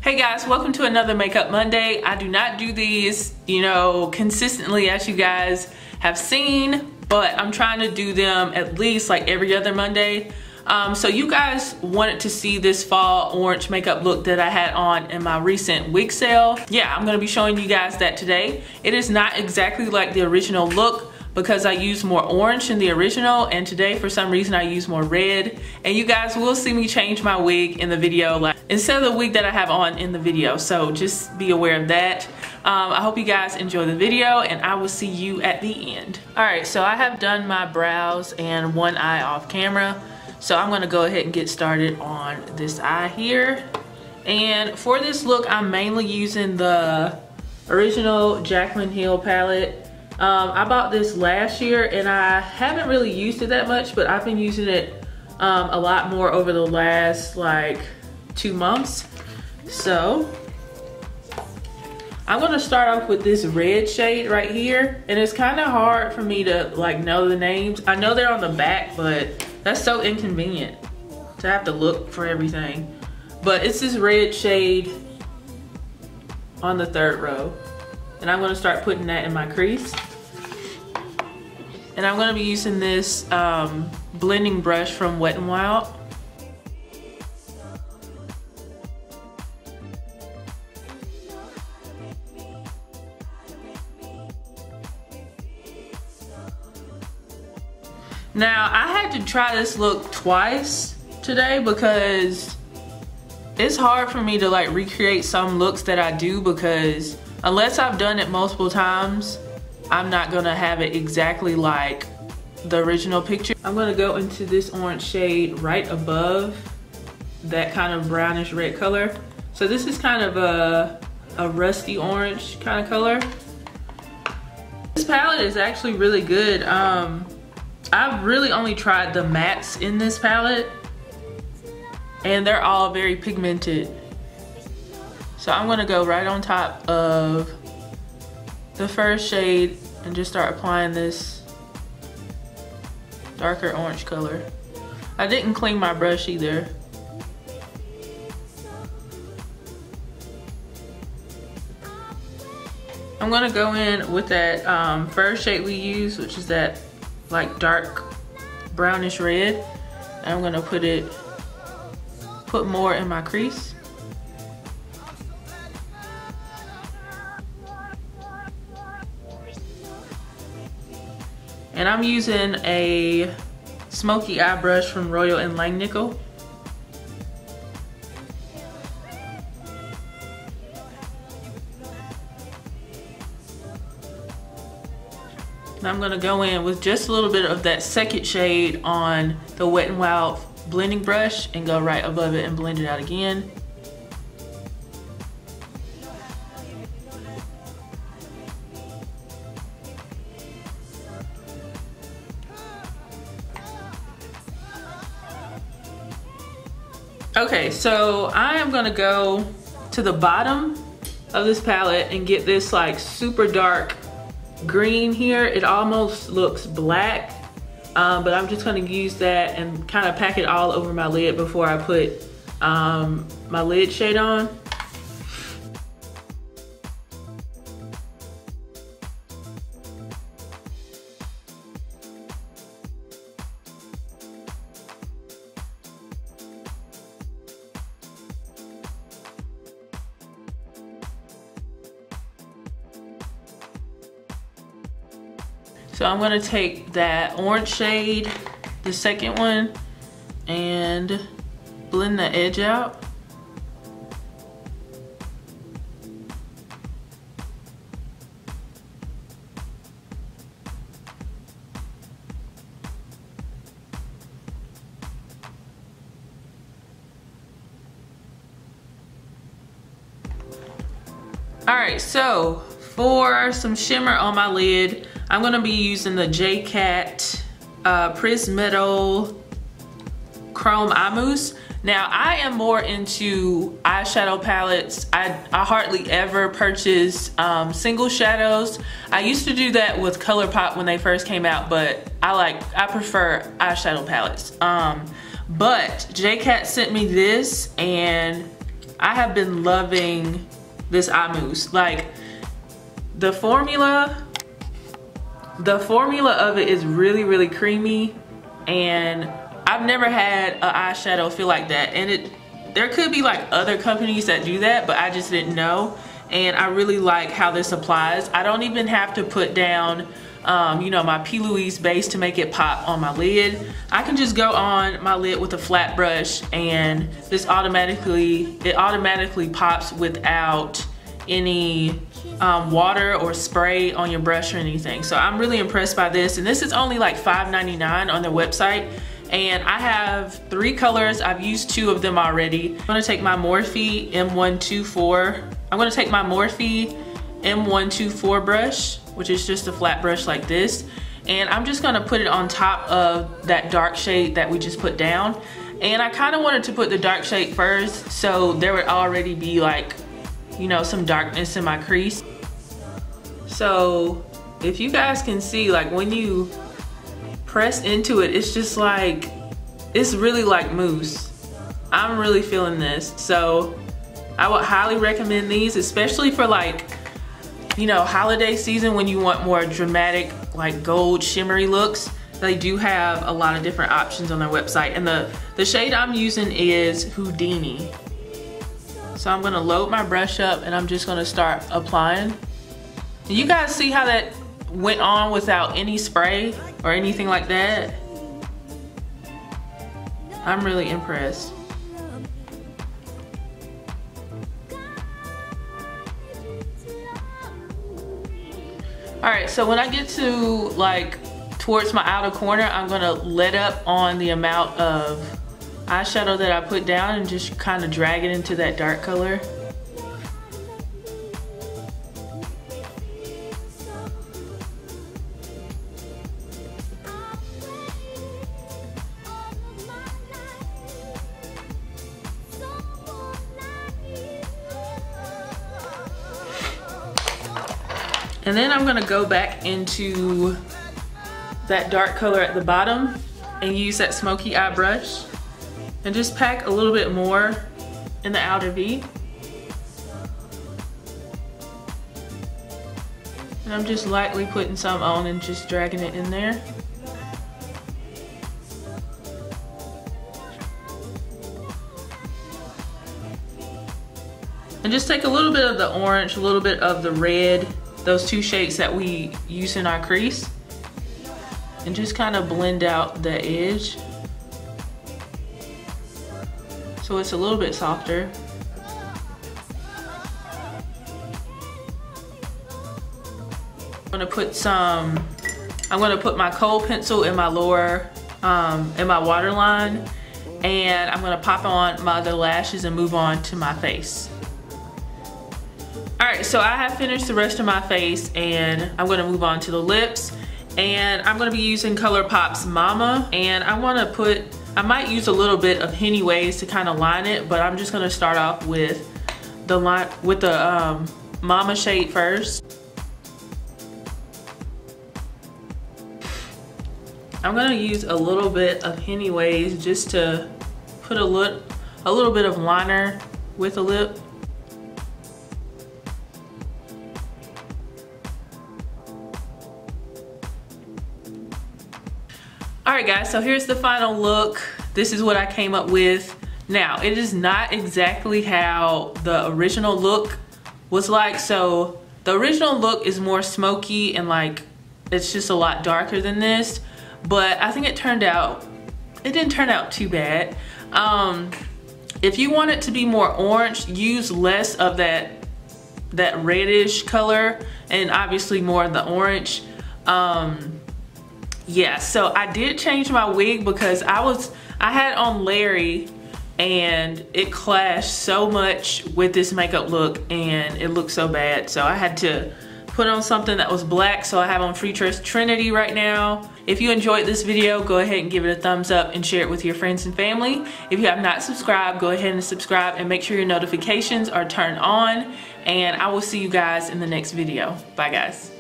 Hey guys, welcome to another Makeup Monday. I do not do these, consistently as you guys have seen, but I'm trying to do them at least like every other Monday. So you guys wanted to see this fall orange makeup look that I had on in my recent wig sale. Yeah, I'm gonna be showing you guys that today. It is not exactly like the original look because I used more orange in the original, and today for some reason I use more red. And you guys will see me change my wig in the video, like instead of the wig that I have on in the video. So just be aware of that. I hope you guys enjoy the video, and I will see you at the end. All right, so I have done my brows and one eye off camera. So I'm gonna go ahead and get started on this eye here. And for this look, I'm mainly using the original Jaclyn Hill palette. I bought this last year and I haven't really used it that much, but I've been using it a lot more over the last like 2 months. So I'm gonna start off with this red shade right here, and it's kind of hard for me to like know the names. I know they're on the back, but that's so inconvenient to have to look for everything. But it's this red shade on the 3rd row. And I'm gonna start putting that in my crease. And I'm gonna be using this blending brush from Wet n Wild. Now, I had to try this look twice today because it's hard for me to like recreate some looks that I do, because unless I've done it multiple times, I'm not gonna have it exactly like the original picture. I'm gonna go into this orange shade right above that kind of brownish red color. So this is kind of a rusty orange kind of color. This palette is actually really good. I've really only tried the mattes in this palette, and they're all very pigmented. So I'm gonna go right on top of the first shade and just start applying this darker orange color. I didn't clean my brush either. I'm gonna go in with that first shade we used, which is that like dark brownish red. And I'm gonna put more in my crease. And I'm using a smoky eye brush from Royal and Langnickel. And I'm gonna go in with just a little bit of that second shade on the Wet n Wild blending brush and go right above it and blend it out again. Okay, so I am gonna go to the bottom of this palette and get this like super dark green here. It almost looks black, but I'm just gonna use that and kind of pack it all over my lid before I put my lid shade on. So I'm gonna take that orange shade, the second one, and blend the edge out. All right, so for some shimmer on my lid, I'm gonna be using the J-Cat Pris Metal Chrome Eye Mousse. Now, I am more into eyeshadow palettes. I hardly ever purchase single shadows. I used to do that with Colourpop when they first came out, but I prefer eyeshadow palettes. But J-Cat sent me this, and I have been loving this eye mousse. Like the formula of it is really creamy, and I've never had an eyeshadow feel like that. And there could be like other companies that do that, but I just didn't know. And I really like how this applies. I don't even have to put down you know, my P. Louise base to make it pop on my lid. I can just go on my lid with a flat brush, and this automatically pops without any water or spray on your brush or anything. So I'm really impressed by this, and this is only like $5.99 on their website. And I have 3 colors. I've used 2 of them already. I'm gonna take my Morphe M124 brush, which is just a flat brush like this, and I'm just gonna put it on top of that dark shade that we just put down. And I kind of wanted to put the dark shade first, so there would already be like, you know, some darkness in my crease. So if you guys can see, like when you press into it, it's just like, it's really like mousse. I'm really feeling this. So I would highly recommend these, especially for like, you know, holiday season when you want more dramatic, like gold shimmery looks. They do have a lot of different options on their website, and the shade I'm using is Houdini. So I'm gonna load my brush up and I'm just gonna start applying. And you guys see how that went on without any spray or anything like that? I'm really impressed. Alright, so when I get to like towards my outer corner, I'm gonna let up on the amount of eyeshadow that I put down and just kind of drag it into that dark color. And then I'm gonna go back into that dark color at the bottom and use that smoky eye brush and just pack a little bit more in the outer V. And I'm just lightly putting some on and just dragging it in there. And just take a little bit of the orange, a little bit of the red, those 2 shades that we use in our crease, and just kind of blend out the edge so it's a little bit softer. I'm gonna put my kohl pencil in my lower, in my waterline, and I'm gonna pop on my other lashes and move on to my face. Alright, so I have finished the rest of my face, and I'm gonna move on to the lips. And I'm gonna be using Colourpop's Mama, and I might use a little bit of Hennyways to kind of line it, but I'm just gonna start off with the Mama shade first. I'm gonna use a little bit of Hennyways just to put a little bit of liner with the lip. Alright guys, so here's the final look. This is what I came up with. Now, it is not exactly how the original look was like. So the original look is more smoky and like, it's just a lot darker than this. But I think it didn't turn out too bad. If you want it to be more orange, use less of that reddish color and obviously more of the orange. Yeah, so I did change my wig because I had on Larry and it clashed so much with this makeup look and it looked so bad. So I had to put on something that was black. So I have on Freetress Trinity right now. If you enjoyed this video, go ahead and give it a thumbs up and share it with your friends and family. If you have not subscribed, go ahead and subscribe and make sure your notifications are turned on. And I will see you guys in the next video. Bye guys.